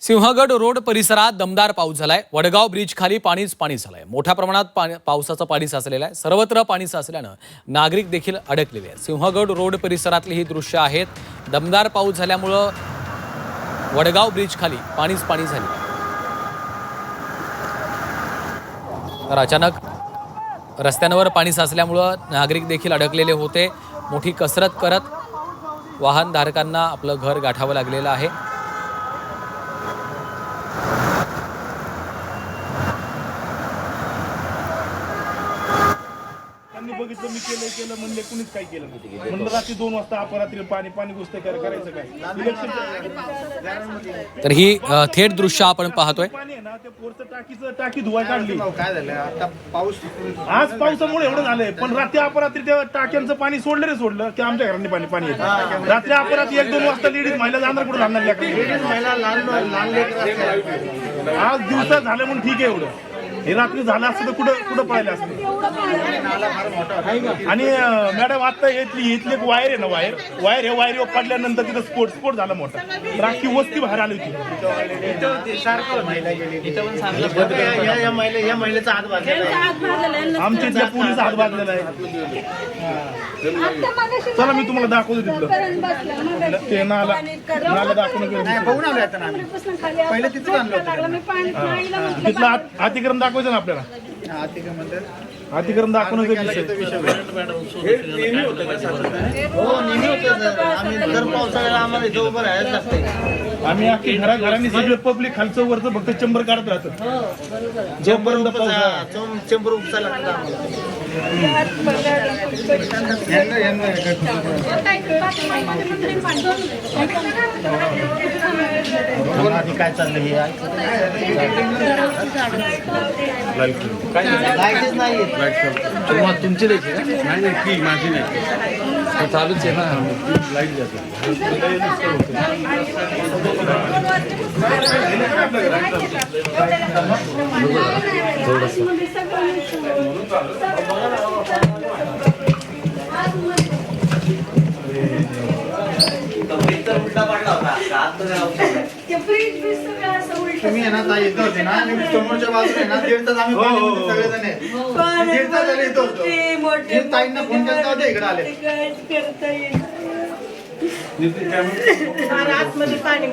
Sinhagad road परिसरात दमदार पाऊस झालाय। वडगाव ब्रिज खाली पाणीच पाणी झालंय। मोठ्या प्रमाणात पावसाचं पाणी साचलेलं आहे। सर्वत्र पाणी साचल्यानं नागरिक देखील अडकलेले आहेत। सिंहगड रोड परिसरातली ही दृश्य आहेत। दमदार पाऊस झाल्यामुळं वडगाव ब्रिज खाली पाणीच पाणी झाले। तर अचानक रस्त्यांवर पाणी साचल्यामुळं नागरिक देखील अडकलेले होते। मोठी कसरत करत वाहनधारकांना आपलं घर गाठावं लागलेलं आहे। बघितलं मी केलं म्हणले कुणीच काय केलं म्हणलं रात्री 2 वाजता अपरात्री पाणी गोष्ट करायचं काय तर ही थेट दृश्य आपण पाहतोय। पाणी आहे ना ते पोरचं टाकी धुवाय काढली। काय झालं आता पाऊस आज पावसामुळे एवढं झालंय पण रात्री अपरात्री त्या टाक्यांचं पाणी सोडलं की आमच्या घरांनी पाणी येतं। रात्री अपरात्री 1-2 वाजता लेडीज महिला जाणार कुठे जाणार लेडीज महिला लहान लेकरं आज दिवसा झालं म्हणून ठीक आहे। एवढं हे रात्री झालं असतं तर कुठं पाहिलं असतं। आणि मॅडम आता इथली एक वायर आहे ना वायर हे वायरीवर पडल्यानंतर तिथं स्फोट झाला मोठा। राखी वस्ती बाहेर आली होती। आमच्या इथल्या पोलीस हात बांधलेला आहे। चला मी तुम्हाला दाखवतो तिथलं ते नाला दाखवून पहिले तिथं आणलं तिथलं अतिक्रमण दाखवायचं ना आपल्याला। अतिक्रमण दाखवून हो नेहमी होतं सर। आम्ही दर पावसाळ्याला आम्हाला इथं उभं राहायला लागतंय। आम्ही अख्खी घराघरांनी सगळे पब्लिक खालचं वरचं फक्त चेंबर काढत राहतो। जोपर्यंत चेंबर उपसायला लागतं आम्हाला। काय चाललं हे लाईटच नाही तुमची द्यायची का? नाही ती माझी नाही चालूच आहे ना लाईट जाते। तुम्ही आहे ना ताई येत होते ना समोरच्या बाजूला ना 1.5 तास आम्ही सगळेजण 1.5 तास झाले येत होतो। ताईंना फोन केला होता इकडे आले। आतमध्ये पाणी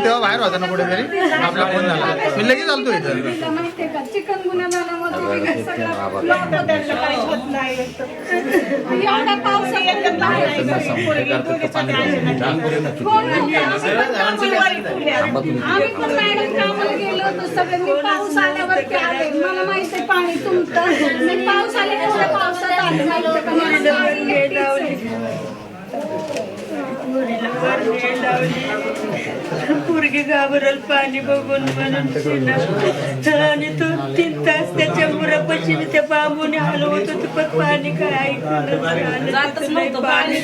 तेव्हा बाहेर होता ना कुठेतरी आपला फोन झाला मी लगेच आलतो इथं। चिकनगुन्हा झाला मग एवढा पाऊस आम्ही पण मॅडम कामाला गेलो होतो सगळे। मी पाऊस आल्यावरती आले मला माहिती आहे पाणी तुमचं। मी पाऊस आले तेवढ्या पावसात आले माहिती का पोरगी घाबरल पाणी बघून म्हणून आणि तो 3 तास त्याच्या मुरापाशी त्या बांबूने हलवत होते पण पाणी काय ऐकून पाणी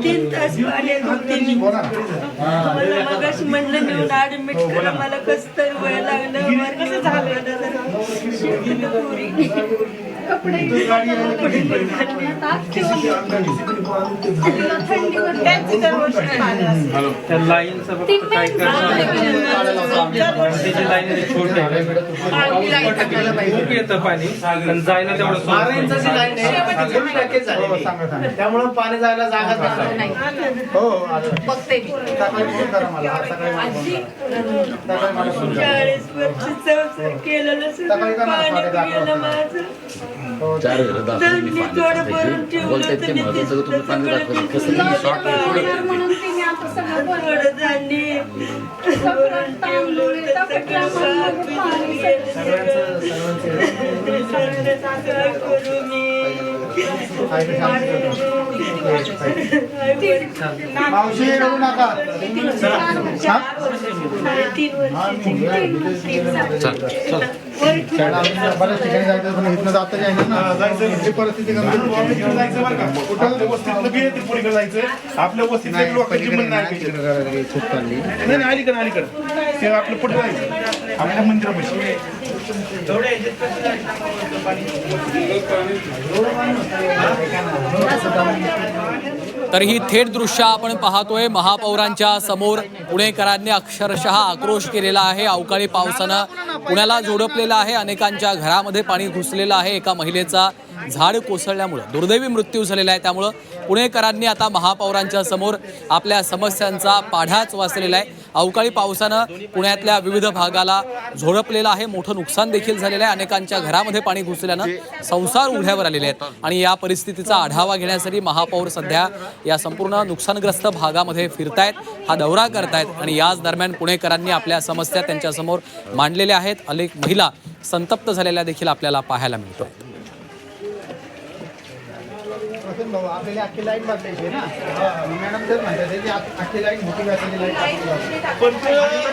3 तास पाणी होते। मला मगाशी म्हणलं नेऊन ऍडमिट करा मला कसं तर वेळ लागलं कसं झालं कपडे लाईनचं काय खूप येतं पाणी पण जायला तेवढं त्यामुळे पाणी जायला जागा नाही। हो बघते 40 वर्ष केलेलं पाणी गेलं माझं। थोडं भरून ठेवलं म्हणून तिने आता सगळं थोडं धान्य भरून ठेवलं काय करू मी मावशी रडू नका। 3 वर्ष बऱ्याच ठिकाणी जायचं पण इथनं जाता येणार ना. जायचं ही परिस्थिती गंभीर. तिकडे जायचं बरं का कुठं वस्तीतलं बी त्रिपुरीकडे जायचं आपल्या वस्तीतल्या लोकांची पण नाही ऐकायची. खूप चालली. नाही अलीकडे ते आपलं पुढे जायचं आपल्या मंदिरापाशी. तर ही थेट दृश्य आपण पाहतोय महापौरांच्या समोर. पुणेकरांनी अक्षरशः आक्रोश केलेला आहे. अवकाळी पावसानं पुण्याला झोडपलेलं आहे. अनेकांच्या घरामध्ये पाणी घुसलेलं आहे. एका महिलेचा झाड कोसळल्यामुळं दुर्दैवी मृत्यू झालेला आहे. त्यामुळं पुणेकरांनी आता महापौरांच्या समोर आपल्या समस्यांचा पाढाच वाचलेला आहे. अवकाळी पावसानं पुण्यातल्या विविध भागाला झोडपलेलं आहे. मोठं नुकसान देखील झालेलं आहे. अनेकांच्या घरामध्ये पाणी घुसल्यानं संसार उघड्यावर आलेले आहेत आणि या परिस्थितीचा आढावा घेण्यासाठी महापौर सध्या या संपूर्ण नुकसानग्रस्त भागामध्ये फिरतायत, हा दौरा करतायत आणि याच दरम्यान पुणेकरांनी आपल्या समस्या त्यांच्यासमोर मांडलेल्या आहेत. अनेक महिला संतप्त झालेल्या देखील आपल्याला पाहायला मिळतात. भाऊ आपल्याला अख्खी लाईन बदलायची ना. मॅडम तर म्हणतात की अख्खी लाईन मोठी व्यासाची लाईन. पण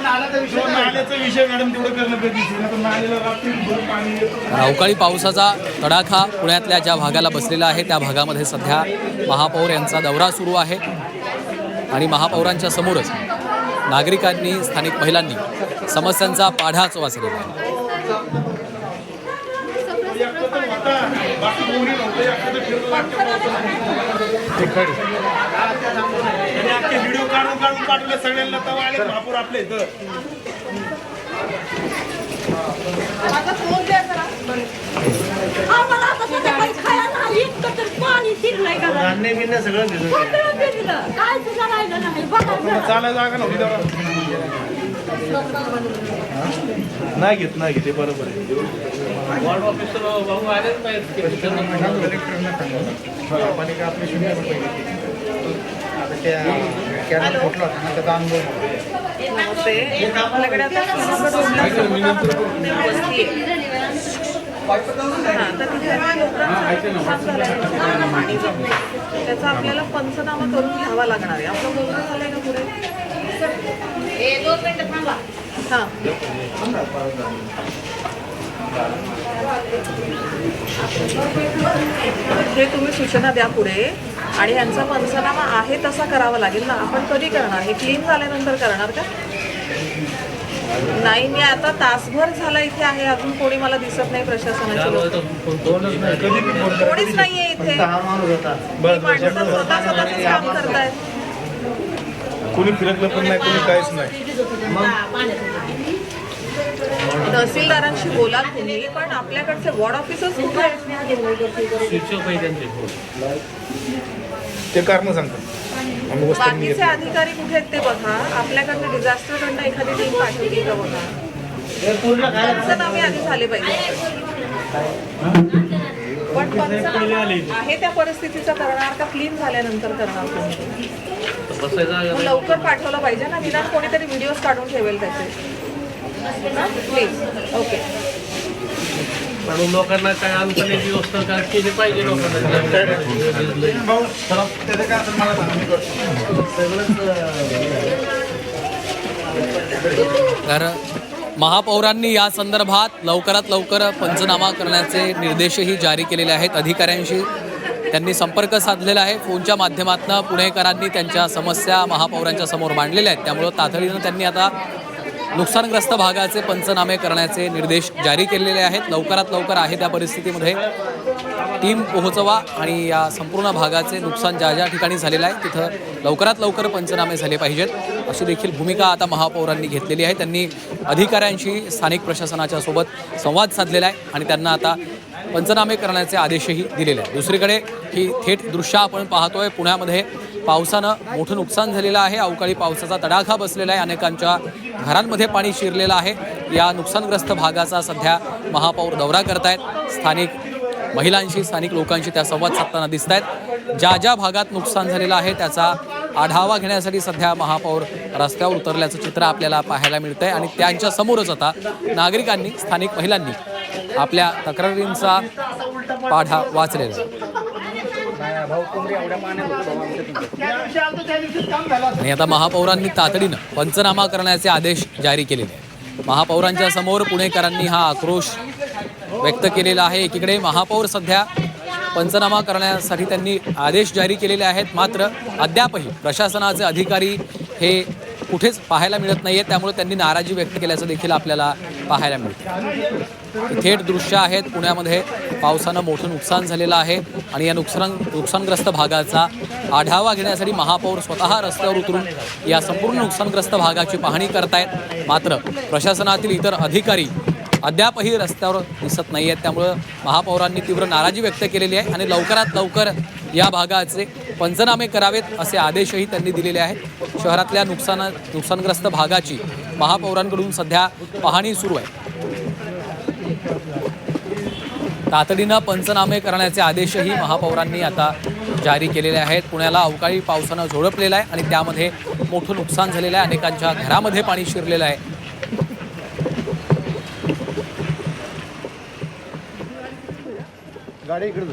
नाल्याचा विषय मॅडम तेवढं करणं गरजेचं आहे. पण नाल्याला रात्री पाणी येतं. अवकाळी पावसाचा तडाखा पुण्यातल्या ज्या भागाला बसलेला आहे त्या भागामध्ये सध्या महापौर यांचा दौरा सुरू आहे आणि महापौरांच्या समोरच नागरिकांनी, स्थानिक महिलांनी समस्यांचा पाढाच वाचलेला आहे. बाकी कोणी नव्हतं एकटं फिरलं व्हिडिओ काढून पाठवले सगळ्यांना. तेव्हा आले महापौर आपले इथं. धान्य बिन्य सगळं चालायला जागा नव्हती तेव्हा. नाही घेत ते बरोबर आहे. वॉर्ड ऑफिसर भाऊ आलेच नाहीत. पालिका आपली 0 रुपये घेते. आता त्या कॅनल फुटला होता ना त्याचा अनुभव. आपल्याकडे आता वस्ती आहे. तर तिथे नुकसान झालं पाणी जमलं. त्याचा आपल्याला पंचनामा करून घ्यावा लागणार आहे. आपलं बोलणं झालंय ना पुढे. हां हे तुम्ही सूचना द्या पुढे आणि यांचा पंचनामा आहे तसा करावा लागेल ना. आपण कधी करणार? हे क्लीन झाल्यानंतर करणार का? नाही, मी आता तासभर झाला इथे आहे, अजून कोणी मला दिसत नाही प्रशासनाचे लोक. कोणीच नाहीये इथे. माणसं स्वतःच काम करतायत. कोणी फिरकलं पण नाही, कोणी काहीच नाही. तहसीलदारांशी बोला तुम्ही, पण आपल्याकडचे वॉर्ड ऑफिसर्स कुठे आहेत? ते कारण सांगतात. बाकीचे अधिकारी कुठे आहेत ते बघा. आपल्याकडनं डिझास्टरकडनं एखादी टीम पाठवली का बघा. पंचनामे आधी झाले पाहिजे. पण पंचनामा आहे त्या परिस्थितीचा करणार का क्लीन झाल्यानंतर करणार तुम्ही? लवकर पाठवलं पाहिजे ना. निदान कोणीतरी व्हिडिओज काढून ठेवेल त्याचे. प्लीज. ओके. म्हणून लोकांना काय आणण्याची व्यवस्था काय केली पाहिजे. लोकांना तर महापौरांनी या संदर्भात लवकरात लवकर पंचनामा करण्याचे निर्देशही जारी केलेले आहेत. अधिकाऱ्यांशी त्यांनी संपर्क साधलेला आहे. फोनच्या माध्यमातून पुणेकरांनी त्यांच्या समस्या महापौरांच्या समोर मांडलेल्या आहेत. त्यामुळं तातडीनं त्यांनी आता नुकसानग्रस्त भागाचे पंचनामे करण्याचे निर्देश जारी केलेले आहेत. लवकरात लवकर आहे त्या परिस्थितीमध्ये टीम पोहोचवा आणि या संपूर्ण भागाचे नुकसान ज्या ज्या ठिकाणी झालेलं आहे तिथं लवकरात लवकर पंचनामे झाले पाहिजेत, अशी देखील भूमिका आता महापौरांनी घेतलेली आहे. त्यांनी अधिकाऱ्यांशी, स्थानिक प्रशासनाच्या सोबत संवाद साधलेला आहे आणि त्यांना आता पंचनामे करण्याचे आदेशही दिलेले आहेत. दुसरीकडे ही थेट दृश्य आपण पाहतोय. पुण्यामध्ये पावसानं मोठं नुकसान झालेलं आहे. अवकाळी पावसाचा तडाखा बसलेला आहे. अनेकांच्या घरांमध्ये पाणी शिरलेलं आहे. या नुकसानग्रस्त भागाचा सध्या महापौर दौरा करतायत. स्थानिक महिलांशी, स्थानिक लोकांशी त्या संवाद साधताना दिसत आहेत. ज्या ज्या भागात नुकसान झालेलं आहे त्याचा आढावा घेण्यासाठी सध्या महापौर रस्त्यावर उतरल्याचं चित्र आपल्याला पाहायला मिळतंय आणि त्यांच्या समोरच आता नागरिकांनी, स्थानिक महिलांनी आपल्या तक्रारींचा पाढा वाचलेला आहे. आणि आता महापौरांनी तातडीनं पंचनामा करण्याचे आदेश जारी केलेले आहेत. महापौरांच्या समोर पुणेकरांनी हा आक्रोश व्यक्त केलेला आहे. एकीकडे महापौर सध्या पंचनामा करण्यासाठी त्यांनी आदेश जारी केलेले आहेत, मात्र अद्यापही प्रशासनाचे अधिकारी हे कुठेच पाहायला मिळत नाहीये. त्यामुळे त्यांनी नाराजी व्यक्त केल्याचं देखील आपल्याला पाहायला मिळतं. थेट दृश्य आहेत. पुण्यामध्ये पावसानं मोठं नुकसान झालेलं आहे आणि या नुकसानग्रस्त भागाचा आढावा घेण्यासाठी महापौर स्वतः रस्त्यावर उतरून या संपूर्ण नुकसानग्रस्त भागाची पाहणी करतायत. मात्र प्रशासनातील इतर अधिकारी अद्यापही रस्त्यावर दिसत नाही आहेत. त्यामुळं महापौरांनी तीव्र नाराजी व्यक्त केलेली आहे आणि लवकरात लवकर या भागाचे पंचनामे करावेत असे आदेशही त्यांनी दिलेले आहेत. शहरातल्या नुकसानग्रस्त भागाची महापौरांकडून सध्या पाहणी सुरू आहे. तातडीनं पंचनामे करण्याचे आदेशही महापौरांनी आता जारी केलेले आहेत. पुण्याला अवकाळी पावसानं झोडपलेलं आहे आणि त्यामध्ये मोठं नुकसान झालेलं आहे. अनेकांच्या घरामध्ये पाणी शिरलेलं आहे. गाडी इकडे